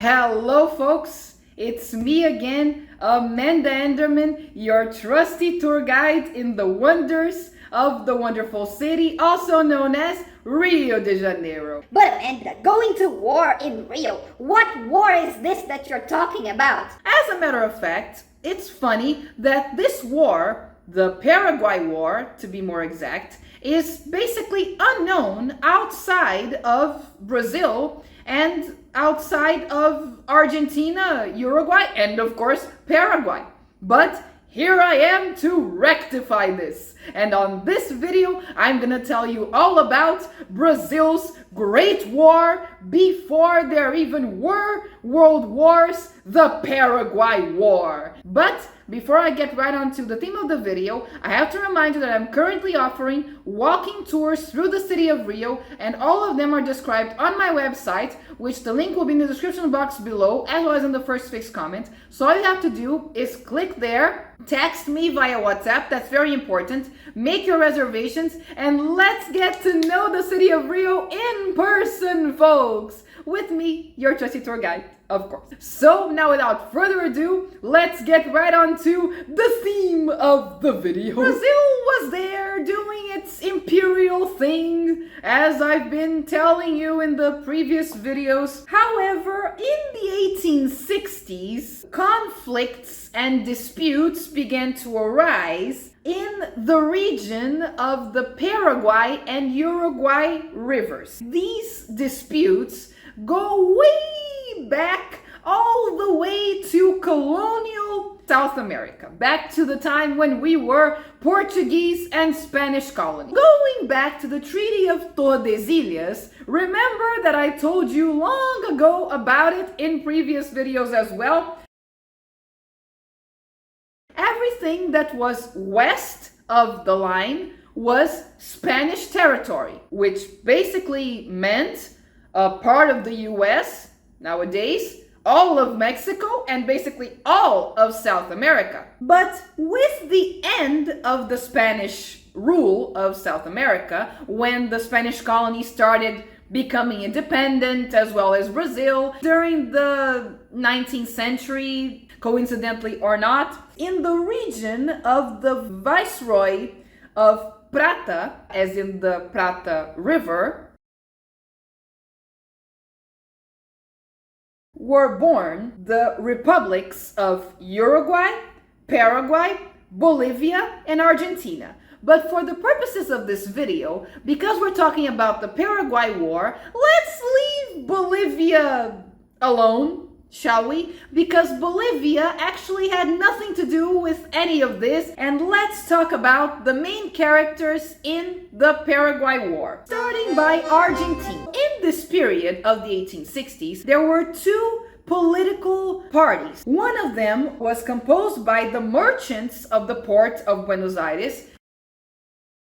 Hello folks, it's me again, Amanda Enderman, your trusty tour guide in the wonders of the wonderful city, also known as Rio de Janeiro. But Amanda, going to war in Rio, what war is this that you're talking about? As a matter of fact, it's funny that this war, the Paraguay War to be more exact, is basically unknown outside of Brazil and outside of Argentina, Uruguay, and of course Paraguay. But here I am to rectify this. And on this video, I'm gonna tell you all about Brazil's Great War before there even were world wars, the Paraguay War. But before I get right onto the theme of the video, I have to remind you that I'm currently offering walking tours through the city of Rio, and all of them are described on my website, which the link will be in the description box below, as well as in the first fixed comment. So all you have to do is click there, text me via WhatsApp, that's very important, make your reservations, and let's get to know the city of Rio in person, folks! With me, your trusty tour guide, of course. So now without further ado, let's get right on to the theme of the video. Brazil was there doing its imperial thing, as I've been telling you in the previous videos. However, in the 1860s, conflicts and disputes began to arise in the region of the Paraguay and Uruguay rivers. These disputes go way back, all the way to colonial South America, back to the time when we were Portuguese and Spanish colonies. Going back to the Treaty of Tordesillas, remember that I told you long ago about it in previous videos as well. Everything that was west of the line was Spanish territory, which basically meant a part of the US, nowadays, all of Mexico, and basically all of South America. But with the end of the Spanish rule of South America, when the Spanish colonies started becoming independent, as well as Brazil, during the 19th century, coincidentally or not, in the region of the Viceroy of Prata, as in the Prata River, were born the republics of Uruguay, Paraguay, Bolivia, and Argentina. But for the purposes of this video, because we're talking about the Paraguay War, let's leave Bolivia alone, shall we? Because Bolivia actually had nothing to do with any of this, and let's talk about the main characters in the Paraguay War. Starting by Argentina. In this period of the 1860s, there were two political parties. One of them was composed by the merchants of the port of Buenos Aires,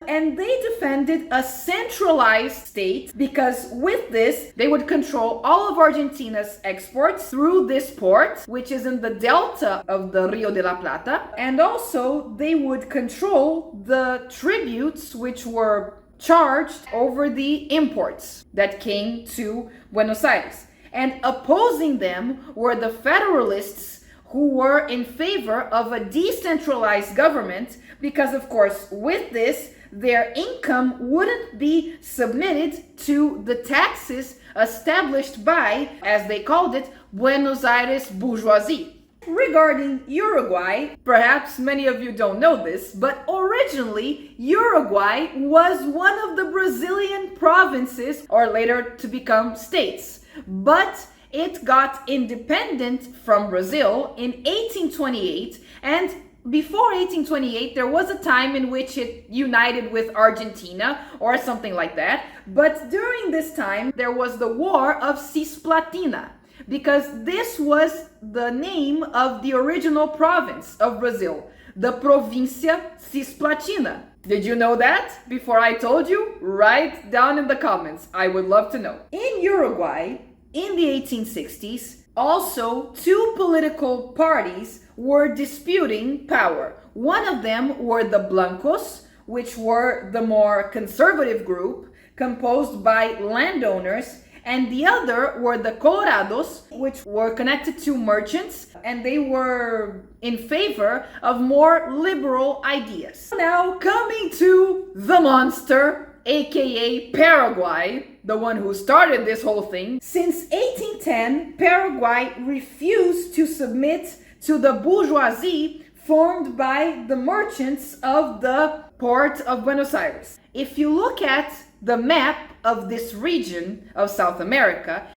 and they defended a centralized state because with this, they would control all of Argentina's exports through this port, which is in the delta of the Rio de la Plata. And also, they would control the tributes which were charged over the imports that came to Buenos Aires. And opposing them were the Federalists, who were in favor of a decentralized government because, of course, with this, their income wouldn't be submitted to the taxes established by, as they called it, Buenos Aires bourgeoisie. Regarding Uruguay, perhaps many of you don't know this, but originally Uruguay was one of the Brazilian provinces, or later to become states. But it got independent from Brazil in 1828, and before 1828, there was a time in which it united with Argentina or something like that. But during this time, there was the War of Cisplatina, because this was the name of the original province of Brazil, the Província Cisplatina. Did you know that? Before I told you? Write down in the comments. I would love to know. In Uruguay, in the 1860s, also two political parties were disputing power. One of them were the Blancos, which were the more conservative group, composed by landowners, and the other were the Colorados, which were connected to merchants, and they were in favor of more liberal ideas. Now, coming to the monster, aka Paraguay, the one who started this whole thing. Since 1810, Paraguay refused to submit to the bourgeoisie formed by the merchants of the port of Buenos Aires. If you look at the map of this region of South America,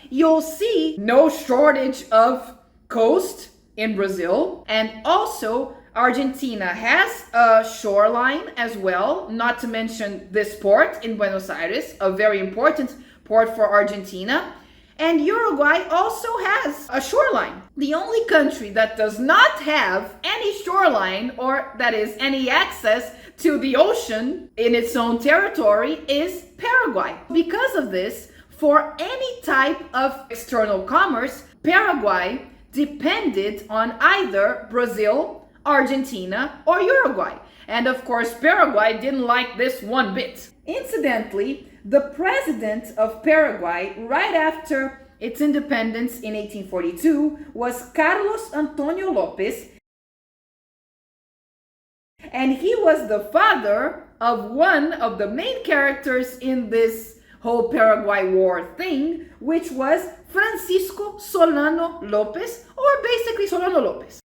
you'll see no shortage of coast in Brazil, and also Argentina has a shoreline as well, not to mention this port in Buenos Aires, a very important port for Argentina. And Uruguay also has a shoreline. The only country that does not have any shoreline, or that is any access to the ocean in its own territory, is Paraguay. Because of this, for any type of external commerce, Paraguay depended on either Brazil, Argentina, or Uruguay. And of course, Paraguay didn't like this one bit. Incidentally, the president of Paraguay, right after its independence in 1842, was Carlos Antonio Lopes, and he was the father of one of the main characters in this whole Paraguay War thing, which was Francisco Solano Lopes, or basically Solano Lopes,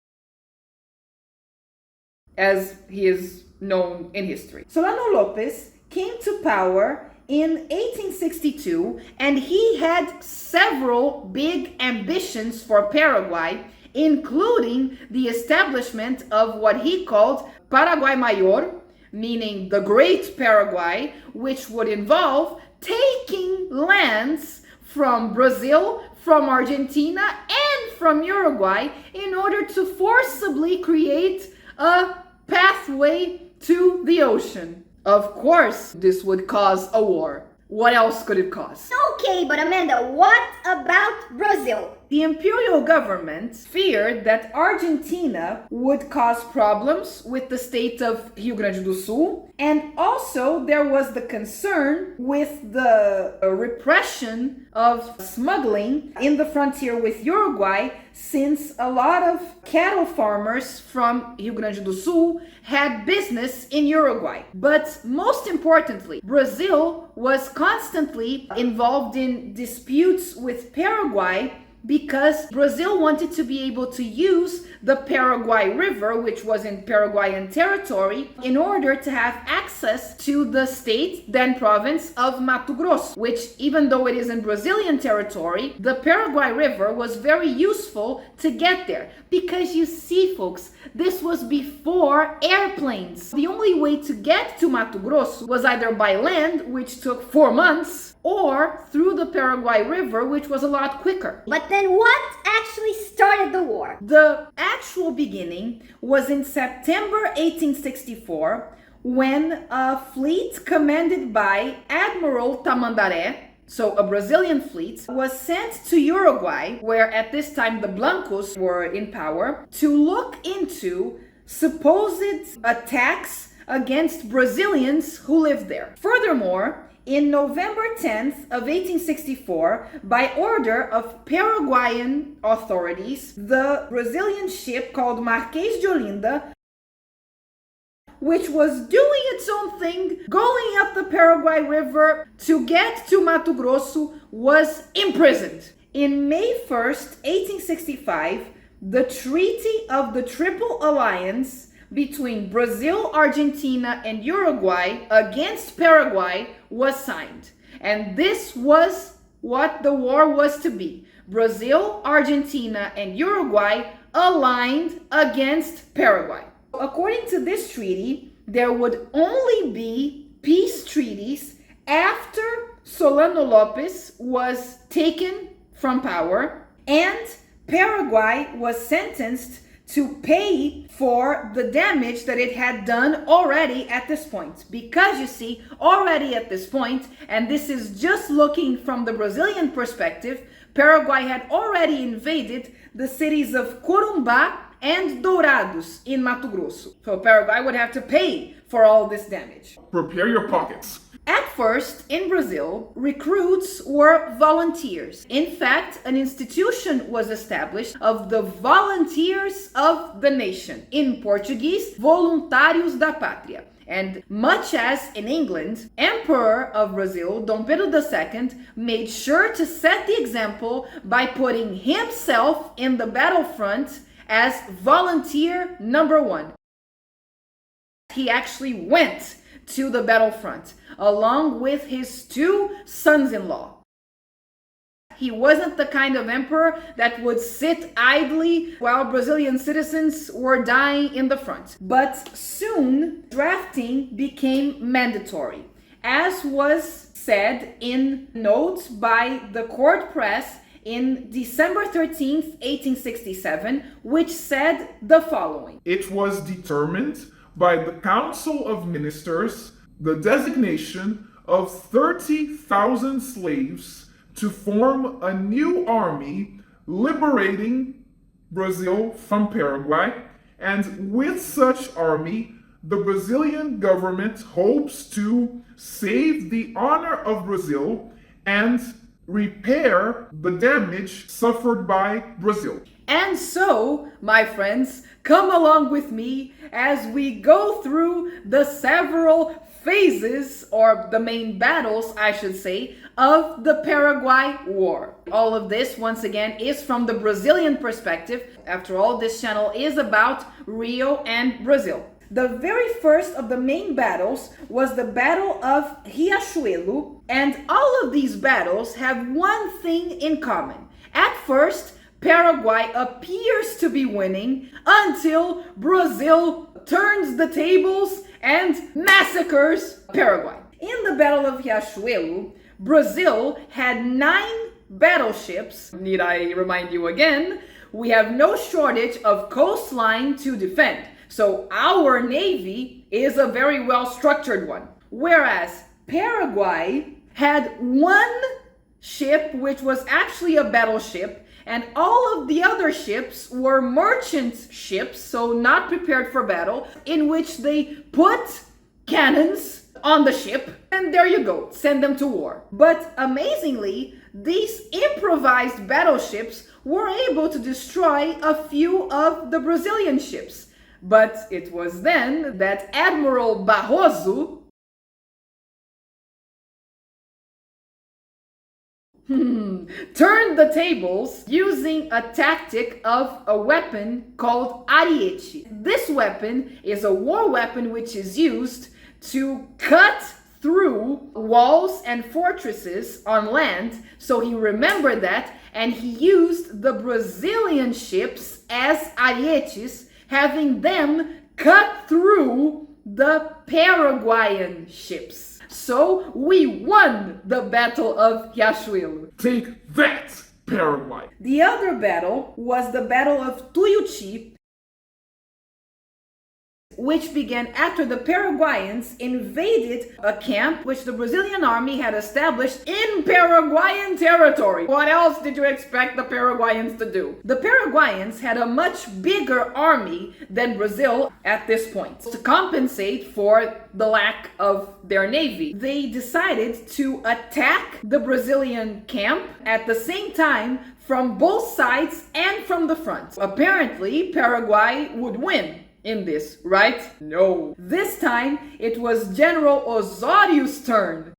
as he is known in history. Solano Lopes came to power in 1862, and he had several big ambitions for Paraguay, including the establishment of what he called Paraguay Mayor, meaning the Great Paraguay, which would involve taking lands from Brazil, from Argentina, and from Uruguay in order to forcibly create a pathway to the ocean. Of course, this would cause a war. What else could it cause? Okay, but Amanda, what about Brazil? The imperial government feared that Argentina would cause problems with the state of Rio Grande do Sul, and also there was the concern with the repression of smuggling in the frontier with Uruguay, since a lot of cattle farmers from Rio Grande do Sul had business in Uruguay. But most importantly, Brazil was constantly involved in disputes with Paraguay because Brazil wanted to be able to use the Paraguay River, which was in Paraguayan territory, in order to have access to the state, then province of Mato Grosso, which, even though it is in Brazilian territory, the Paraguay River was very useful to get there. Because you see, folks, this was before airplanes. The only way to get to Mato Grosso was either by land, which took 4 months, or through the Paraguay River, which was a lot quicker. But then what actually started the war? The actual beginning was in September 1864, when a fleet commanded by Admiral Tamandaré, so a Brazilian fleet, was sent to Uruguay, where at this time the Blancos were in power, to look into supposed attacks against Brazilians who lived there. Furthermore, in November 10th of 1864, by order of Paraguayan authorities, the Brazilian ship called Marquês de Olinda, which was doing its own thing, going up the Paraguay River to get to Mato Grosso, was imprisoned. In May 1st, 1865, the Treaty of the Triple Alliance between Brazil, Argentina, and Uruguay against Paraguay was signed. And this was what the war was to be. Brazil, Argentina, and Uruguay aligned against Paraguay. According to this treaty, there would only be peace treaties after Solano Lopes was taken from power and Paraguay was sentenced to pay for the damage that it had done already at this point. Because you see, already at this point, and this is just looking from the Brazilian perspective, Paraguay had already invaded the cities of Corumbá and Dourados in Mato Grosso. So Paraguay would have to pay for all this damage. Prepare your pockets. At first, in Brazil, recruits were volunteers. In fact, an institution was established of the Volunteers of the Nation. In Portuguese, Voluntários da Pátria. And much as in England, Emperor of Brazil, Dom Pedro II, made sure to set the example by putting himself in the battlefront as volunteer number one. He actually went to the battlefront along with his two sons-in-law. He wasn't the kind of emperor that would sit idly while Brazilian citizens were dying in the front. But soon, drafting became mandatory, as was said in notes by the court press in December 13th, 1867, which said the following. It was determined by the Council of Ministers the designation of 30,000 slaves to form a new army liberating Brazil from Paraguay, and with such army, the Brazilian government hopes to save the honor of Brazil and repair the damage suffered by Brazil. And so, my friends, come along with me as we go through the several phases, or the main battles, I should say, of the Paraguay War. All of this, once again, is from the Brazilian perspective. After all, this channel is about Rio and Brazil. The very first of the main battles was the Battle of Riachuelo, and all of these battles have one thing in common. At first, Paraguay appears to be winning until Brazil turns the tables and massacres Paraguay. In the Battle of Riachuelo, Brazil had 9 battleships. Need I remind you again? We have no shortage of coastline to defend. So our navy is a very well structured one. Whereas Paraguay had one ship, which was actually a battleship, and all of the other ships were merchant ships, so not prepared for battle, in which they put cannons on the ship, and there you go, send them to war. But amazingly, these improvised battleships were able to destroy a few of the Brazilian ships. But it was then that Admiral Barroso turned the tables using a tactic of a weapon called ariete. This weapon is a war weapon which is used to cut through walls and fortresses on land. So he remembered that, and he used the Brazilian ships as arietes, having them cut through the Paraguayan ships. So we won the Battle of Riachuelo. Take that, Paraguay! The other battle was the Battle of Tuiuti, which began after the Paraguayans invaded a camp which the Brazilian army had established in Paraguayan territory. What else did you expect the Paraguayans to do? The Paraguayans had a much bigger army than Brazil at this point. To compensate for the lack of their navy, they decided to attack the Brazilian camp at the same time from both sides and from the front. Apparently, Paraguay would win in this, right? No. This time, it was General Osório's turn.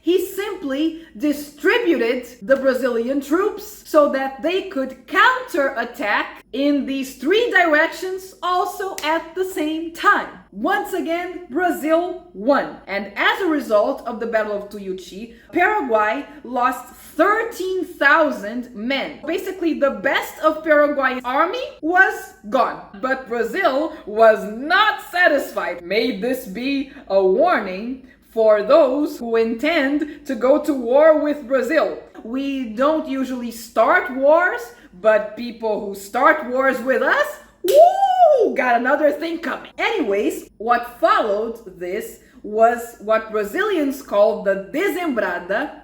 He simply distributed the Brazilian troops so that they could counterattack in these 3 directions also at the same time. Once again, Brazil won. And as a result of the Battle of Tuiuti, Paraguay lost 13,000 men. Basically, the best of Paraguay's army was gone. But Brazil was not satisfied. May this be a warning for those who intend to go to war with Brazil. We don't usually start wars, but people who start wars with us, woo, got another thing coming. Anyways, what followed this was what Brazilians called the Desembrada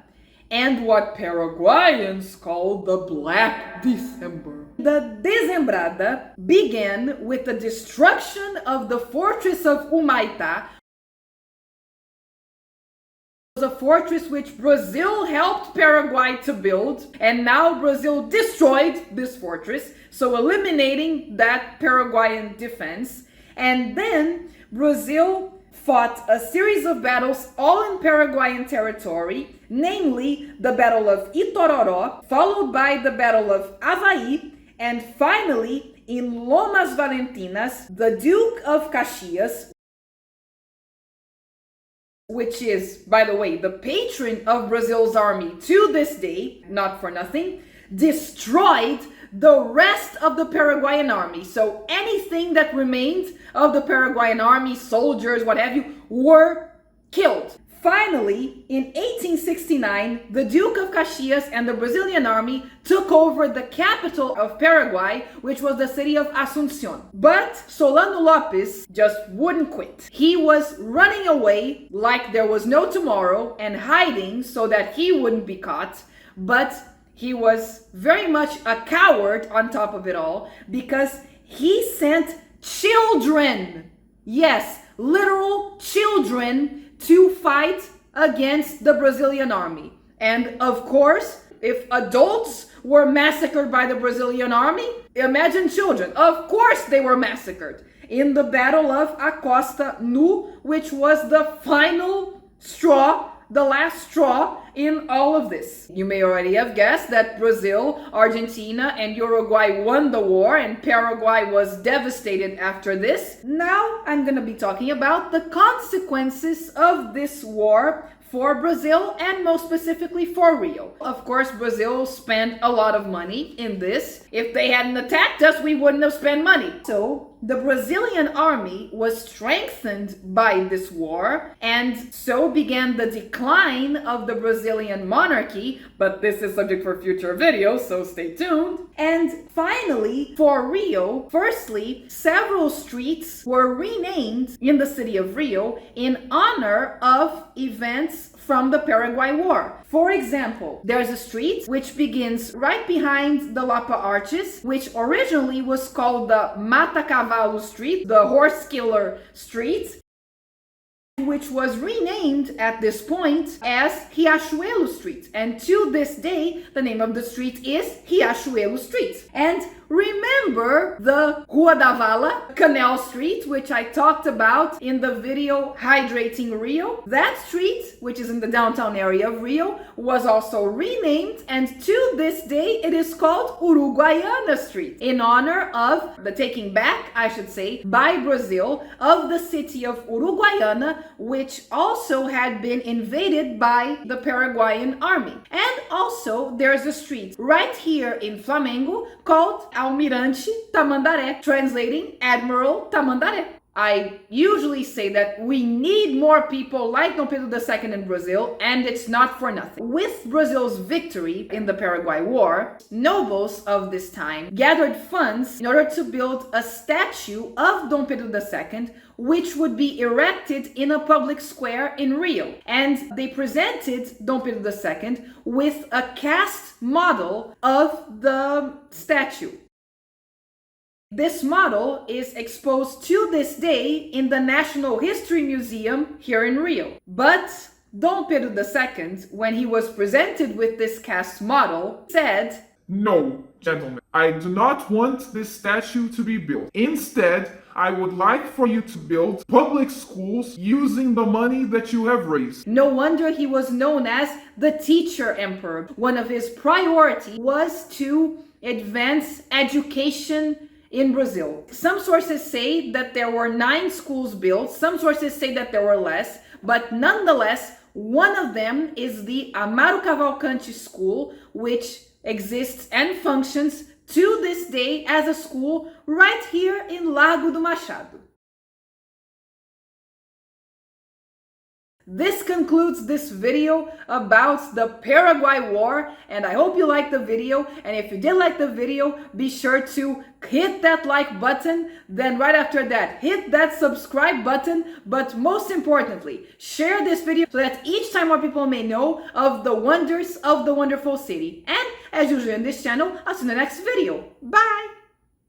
and what Paraguayans called the Black December. The Desembrada began with the destruction of the fortress of Humaitá, a fortress which Brazil helped Paraguay to build, and now Brazil destroyed this fortress, so eliminating that Paraguayan defense. And then Brazil fought a series of battles all in Paraguayan territory, namely the Battle of Itororó, followed by the Battle of Avaí, and finally in Lomas Valentinas, the Duke of Caxias, which is, by the way, the patron of Brazil's army to this day, not for nothing, destroyed the rest of the Paraguayan army. So anything that remained of the Paraguayan army, soldiers, what have you, were killed. Finally, in 1869, the Duke of Caxias and the Brazilian army took over the capital of Paraguay, which was the city of Asunción. But Solano Lopes just wouldn't quit. He was running away like there was no tomorrow and hiding so that he wouldn't be caught. But he was very much a coward on top of it all, because he sent children, yes, literal children, to fight against the Brazilian army. And of course, if adults were massacred by the Brazilian army, imagine children. Of course they were massacred in the Battle of Acosta Nu, which was the final straw, the last straw in all of this. You may already have guessed that Brazil, Argentina, and Uruguay won the war, and Paraguay was devastated after this. Now I'm going to be talking about the consequences of this war for Brazil, and most specifically for Rio. Of course, Brazil spent a lot of money in this. If they hadn't attacked us, we wouldn't have spent money. So the Brazilian army was strengthened by this war, and so began the decline of the Brazilian monarchy, but this is subject for future videos, so stay tuned. And finally, for Rio, firstly, several streets were renamed in the city of Rio in honor of events from the Paraguay War. For example, there's a street which begins right behind the Lapa Arches, which originally was called the Mata Cavalo Street, the Horse Killer Street, which was renamed at this point as Riachuelo Street. And to this day, the name of the street is Riachuelo Street. And remember the Rua da Vala, Canal Street, which I talked about in the video Hydrating Rio? That street, which is in the downtown area of Rio, was also renamed, and to this day it is called Uruguaiana Street, in honor of the taking back, I should say, by Brazil of the city of Uruguaiana, which also had been invaded by the Paraguayan army. And also there's a street right here in Flamengo called Almirante Tamandaré, translating Admiral Tamandaré. I usually say that we need more people like Dom Pedro II in Brazil, and it's not for nothing. With Brazil's victory in the Paraguay War, nobles of this time gathered funds in order to build a statue of Dom Pedro II, which would be erected in a public square in Rio. And they presented Dom Pedro II with a cast model of the statue. This model is exposed to this day in the National History Museum here in Rio. But Dom Pedro II, when he was presented with this cast model, said, "No, gentlemen, I do not want this statue to be built. Instead, I would like for you to build public schools using the money that you have raised." No wonder he was known as the teacher emperor. One of his priorities was to advance education in Brazil. Some sources say that there were 9 schools built, some sources say that there were less, but nonetheless, one of them is the Amaro Cavalcante School, which exists and functions to this day as a school right here in Lago do Machado. This concludes this video about the Paraguay War, and I hope you liked the video. And if you did like the video, be sure to hit that like button. Then right after that, hit that subscribe button. But most importantly, share this video so that each time more people may know of the wonders of the wonderful city. And as usual in this channel, I'll see you in the next video. Bye!